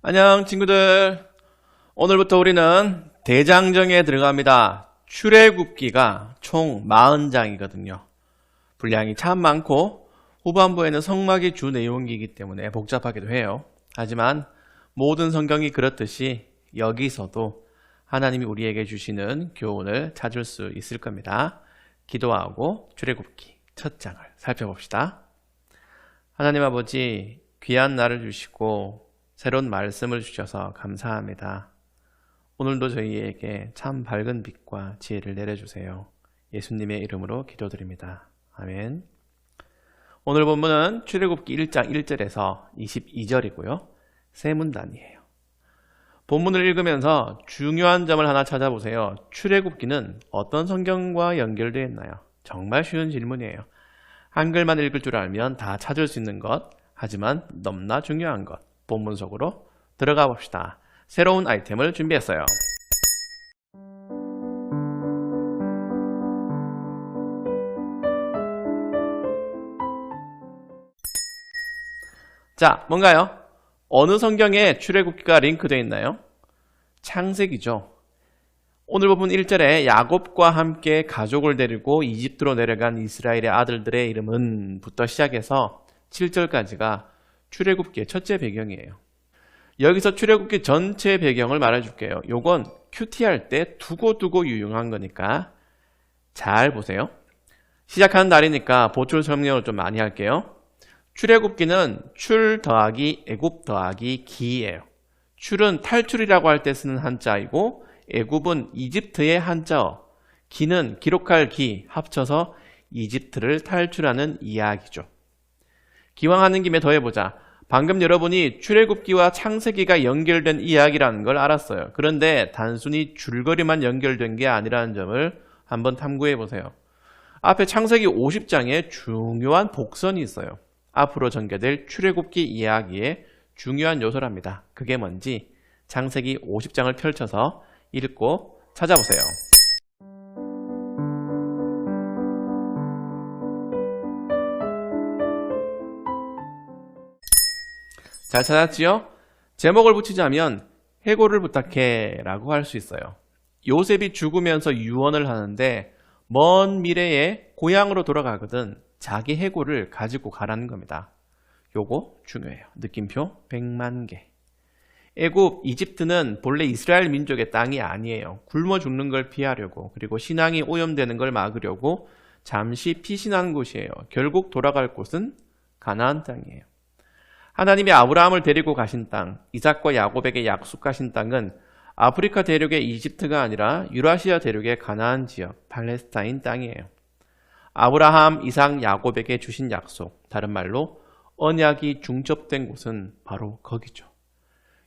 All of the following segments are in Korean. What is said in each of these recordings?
안녕 친구들. 오늘부터 우리는 대장정에 들어갑니다. 출애굽기가 총 40장이거든요. 분량이 참 많고 후반부에는 성막이 주 내용이기 때문에 복잡하기도 해요. 하지만 모든 성경이 그렇듯이 여기서도 하나님이 우리에게 주시는 교훈을 찾을 수 있을 겁니다. 기도하고 출애굽기 첫 장을 살펴봅시다. 하나님 아버지, 귀한 날을 주시고 새로운 말씀을 주셔서 감사합니다. 오늘도 저희에게 참 밝은 빛과 지혜를 내려주세요. 예수님의 이름으로 기도드립니다. 아멘. 오늘 본문은 출애굽기 1장 1절에서 22절이고요. 세 문단이에요. 본문을 읽으면서 중요한 점을 하나 찾아보세요. 출애굽기는 어떤 성경과 연결되어 있나요? 정말 쉬운 질문이에요. 한글만 읽을 줄 알면 다 찾을 수 있는 것, 하지만 너무나 중요한 것. 본문 속으로 들어가 봅시다. 새로운 아이템을 준비했어요. 자, 뭔가요? 어느 성경에 출애굽기가 링크되어 있나요? 창세기죠. 오늘 본문 1절에 야곱과 함께 가족을 데리고 이집트로 내려간 이스라엘의 아들들의 이름은 부터 시작해서 7절까지가 출애굽기의 첫째 배경이에요. 여기서 출애굽기 전체 배경을 말해줄게요. 요건 큐티 할 때 두고두고 유용한 거니까 잘 보세요. 시작하는 날이니까 보충 설명을 좀 많이 할게요. 출애굽기는 출 더하기 애굽 더하기 기예요. 출은 탈출이라고 할 때 쓰는 한자이고 애굽은 이집트의 한자어, 기는 기록할 기 합쳐서 이집트를 탈출하는 이야기죠. 기왕하는 김에 더해보자. 방금 여러분이 출애굽기와 창세기가 연결된 이야기라는 걸 알았어요. 그런데 단순히 줄거리만 연결된 게 아니라는 점을 한번 탐구해 보세요. 앞에 창세기 50장에 중요한 복선이 있어요. 앞으로 전개될 출애굽기 이야기의 중요한 요소랍니다. 그게 뭔지 창세기 50장을 펼쳐서 읽고 찾아보세요. 잘 찾았지요? 제목을 붙이자면 해고를 부탁해 라고 할 수 있어요. 요셉이 죽으면서 유언을 하는데 먼 미래에 고향으로 돌아가거든 자기 해고를 가지고 가라는 겁니다. 요거 중요해요. 느낌표 100만 개. 애굽, 이집트는 본래 이스라엘 민족의 땅이 아니에요. 굶어 죽는 걸 피하려고, 그리고 신앙이 오염되는 걸 막으려고 잠시 피신한 곳이에요. 결국 돌아갈 곳은 가나안 땅이에요. 하나님이 아브라함을 데리고 가신 땅, 이삭과 야곱에게 약속하신 땅은 아프리카 대륙의 이집트가 아니라 유라시아 대륙의 가나안 지역, 팔레스타인 땅이에요. 아브라함, 이삭, 야곱에게 주신 약속, 다른 말로 언약이 중첩된 곳은 바로 거기죠.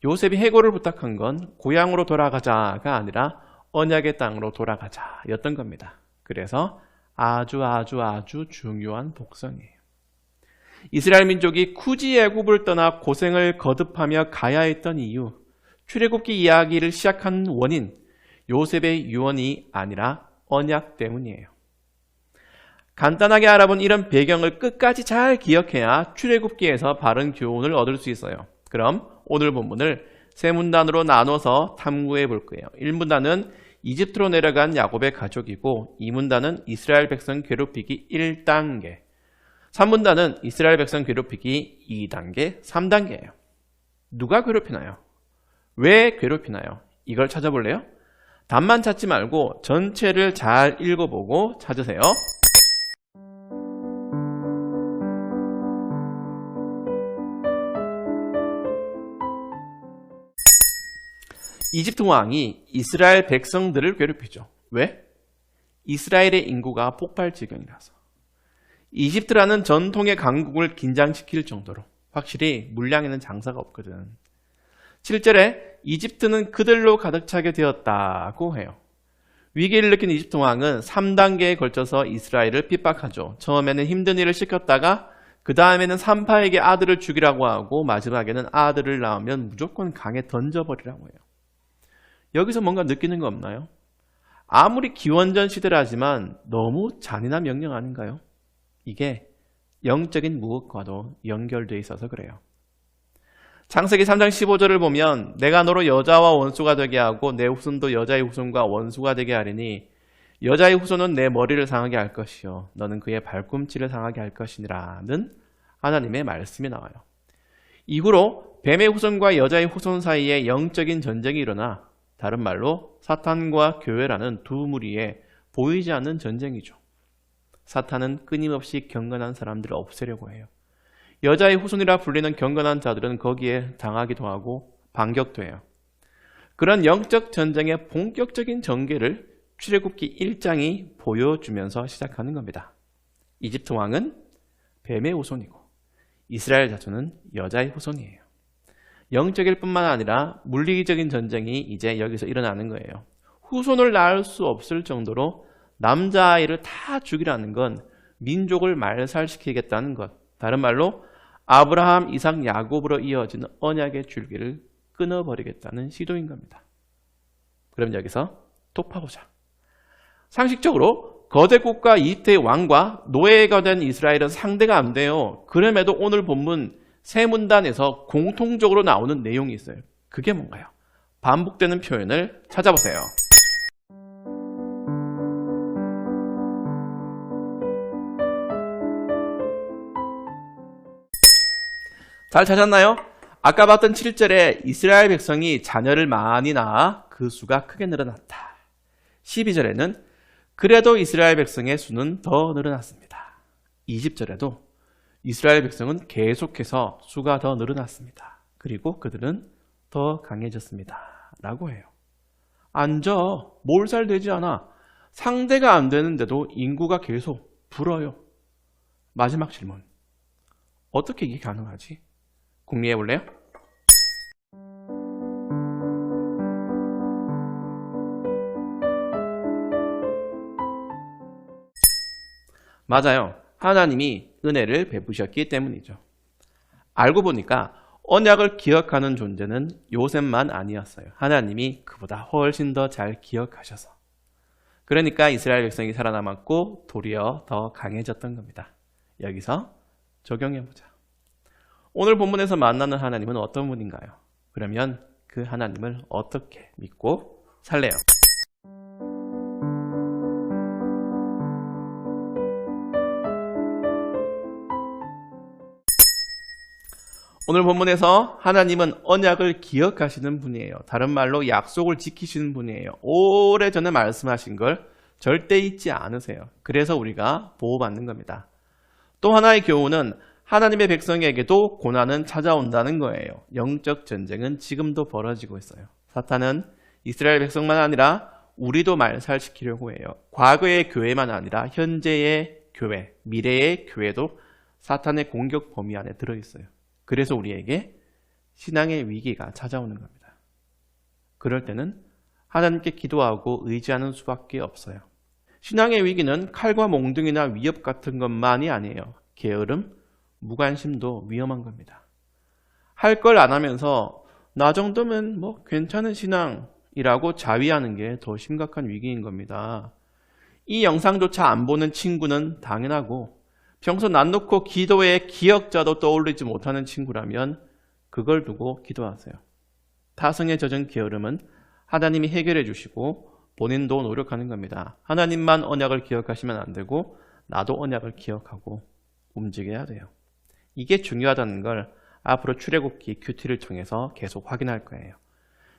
요셉이 해고를 부탁한 건 고향으로 돌아가자가 아니라 언약의 땅으로 돌아가자 였던 겁니다. 그래서 아주 중요한 복선이에요. 이스라엘 민족이 굳이 애굽을 떠나 고생을 거듭하며 가야 했던 이유, 출애굽기 이야기를 시작한 원인, 요셉의 유언이 아니라 언약 때문이에요. 간단하게 알아본 이런 배경을 끝까지 잘 기억해야 출애굽기에서 바른 교훈을 얻을 수 있어요. 그럼 오늘 본문을 세 문단으로 나눠서 탐구해 볼 거예요. 1문단은 이집트로 내려간 야곱의 가족이고 2문단은 이스라엘 백성 괴롭히기 1단계, 3문단은 이스라엘 백성 괴롭히기 2단계, 3단계예요. 누가 괴롭히나요? 왜 괴롭히나요? 이걸 찾아볼래요? 답만 찾지 말고 전체를 잘 읽어보고 찾으세요. 이집트 왕이 이스라엘 백성들을 괴롭히죠. 왜? 이스라엘의 인구가 폭발 지경이라서. 이집트라는 전통의 강국을 긴장시킬 정도로 확실히 물량에는 장사가 없거든. 7절에 이집트는 그들로 가득 차게 되었다고 해요. 위기를 느낀 이집트 왕은 3단계에 걸쳐서 이스라엘을 핍박하죠. 처음에는 힘든 일을 시켰다가 그 다음에는 산파에게 아들을 죽이라고 하고 마지막에는 아들을 낳으면 무조건 강에 던져버리라고 해요. 여기서 뭔가 느끼는 거 없나요? 아무리 기원전 시대라지만 너무 잔인한 명령 아닌가요? 이게 영적인 무엇과도 연결되어 있어서 그래요. 창세기 3장 15절을 보면 내가 너로 여자와 원수가 되게 하고 내 후손도 여자의 후손과 원수가 되게 하리니 여자의 후손은 내 머리를 상하게 할 것이요 너는 그의 발꿈치를 상하게 할 것이니라는 하나님의 말씀이 나와요. 이후로 뱀의 후손과 여자의 후손 사이에 영적인 전쟁이 일어나 다른 말로 사탄과 교회라는 두 무리의 보이지 않는 전쟁이죠. 사탄은 끊임없이 경건한 사람들을 없애려고 해요. 여자의 후손이라 불리는 경건한 자들은 거기에 당하기도 하고 반격도 해요. 그런 영적 전쟁의 본격적인 전개를 출애굽기 1장이 보여주면서 시작하는 겁니다. 이집트 왕은 뱀의 후손이고 이스라엘 자손은 여자의 후손이에요. 영적일 뿐만 아니라 물리적인 전쟁이 이제 여기서 일어나는 거예요. 후손을 낳을 수 없을 정도로 남자아이를 다 죽이라는 건 민족을 말살시키겠다는 것. 다른 말로 아브라함, 이삭, 야곱으로 이어지는 언약의 줄기를 끊어버리겠다는 시도인 겁니다. 그럼 여기서 톱하보자. 상식적으로 거대 국가 이집트의 왕과 노예가 된 이스라엘은 상대가 안 돼요. 그럼에도 오늘 본문 세 문단에서 공통적으로 나오는 내용이 있어요. 그게 뭔가요? 반복되는 표현을 찾아보세요. 잘 찾았나요? 아까 봤던 7절에 이스라엘 백성이 자녀를 많이 낳아 그 수가 크게 늘어났다. 12절에는 그래도 이스라엘 백성의 수는 더 늘어났습니다. 20절에도 이스라엘 백성은 계속해서 수가 더 늘어났습니다. 그리고 그들은 더 강해졌습니다. 라고 해요. 앉아. 몰살되지 않아. 상대가 안 되는데도 인구가 계속 불어요. 마지막 질문. 어떻게 이게 가능하지? 궁리해 볼래요? 맞아요. 하나님이 은혜를 베푸셨기 때문이죠. 알고 보니까 언약을 기억하는 존재는 요셉만 아니었어요. 하나님이 그보다 훨씬 더 잘 기억하셔서. 그러니까 이스라엘 백성이 살아남았고 도리어 더 강해졌던 겁니다. 여기서 적용해보자. 오늘 본문에서 만나는 하나님은 어떤 분인가요? 그러면 그 하나님을 어떻게 믿고 살래요? 오늘 본문에서 하나님은 언약을 기억하시는 분이에요. 다른 말로 약속을 지키시는 분이에요. 오래전에 말씀하신 걸 절대 잊지 않으세요. 그래서 우리가 보호받는 겁니다. 또 하나의 교훈은 하나님의 백성에게도 고난은 찾아온다는 거예요. 영적 전쟁은 지금도 벌어지고 있어요. 사탄은 이스라엘 백성만 아니라 우리도 말살시키려고 해요. 과거의 교회만 아니라 현재의 교회, 미래의 교회도 사탄의 공격 범위 안에 들어있어요. 그래서 우리에게 신앙의 위기가 찾아오는 겁니다. 그럴 때는 하나님께 기도하고 의지하는 수밖에 없어요. 신앙의 위기는 칼과 몽둥이나 위협 같은 것만이 아니에요. 게으름, 무관심도 위험한 겁니다. 할 걸 안 하면서 나 정도면 뭐 괜찮은 신앙이라고 자위하는 게 더 심각한 위기인 겁니다. 이 영상조차 안 보는 친구는 당연하고 평소 난 놓고 기도의 기억자도 떠올리지 못하는 친구라면 그걸 두고 기도하세요. 타성에 젖은 게으름은 하나님이 해결해 주시고 본인도 노력하는 겁니다. 하나님만 언약을 기억하시면 안 되고 나도 언약을 기억하고 움직여야 돼요. 이게 중요하다는 걸 앞으로 출애굽기 큐티를 통해서 계속 확인할 거예요.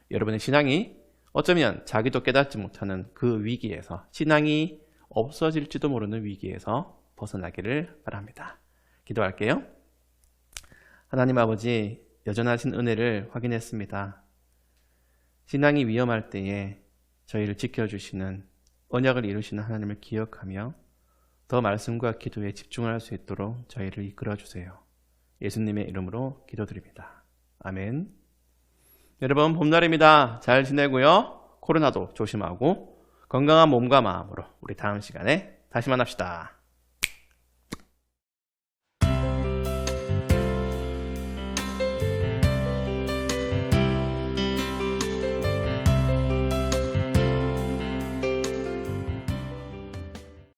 여러분의 신앙이 어쩌면 자기도 깨닫지 못하는 그 위기에서 신앙이 없어질지도 모르는 위기에서 벗어나기를 바랍니다. 기도할게요. 하나님 아버지, 여전하신 은혜를 확인했습니다. 신앙이 위험할 때에 저희를 지켜주시는 언약을 이루시는 하나님을 기억하며 더 말씀과 기도에 집중할 수 있도록 저희를 이끌어주세요. 예수님의 이름으로 기도드립니다. 아멘. 여러분, 봄날입니다. 잘 지내고요. 코로나도 조심하고 건강한 몸과 마음으로 우리 다음 시간에 다시 만납시다.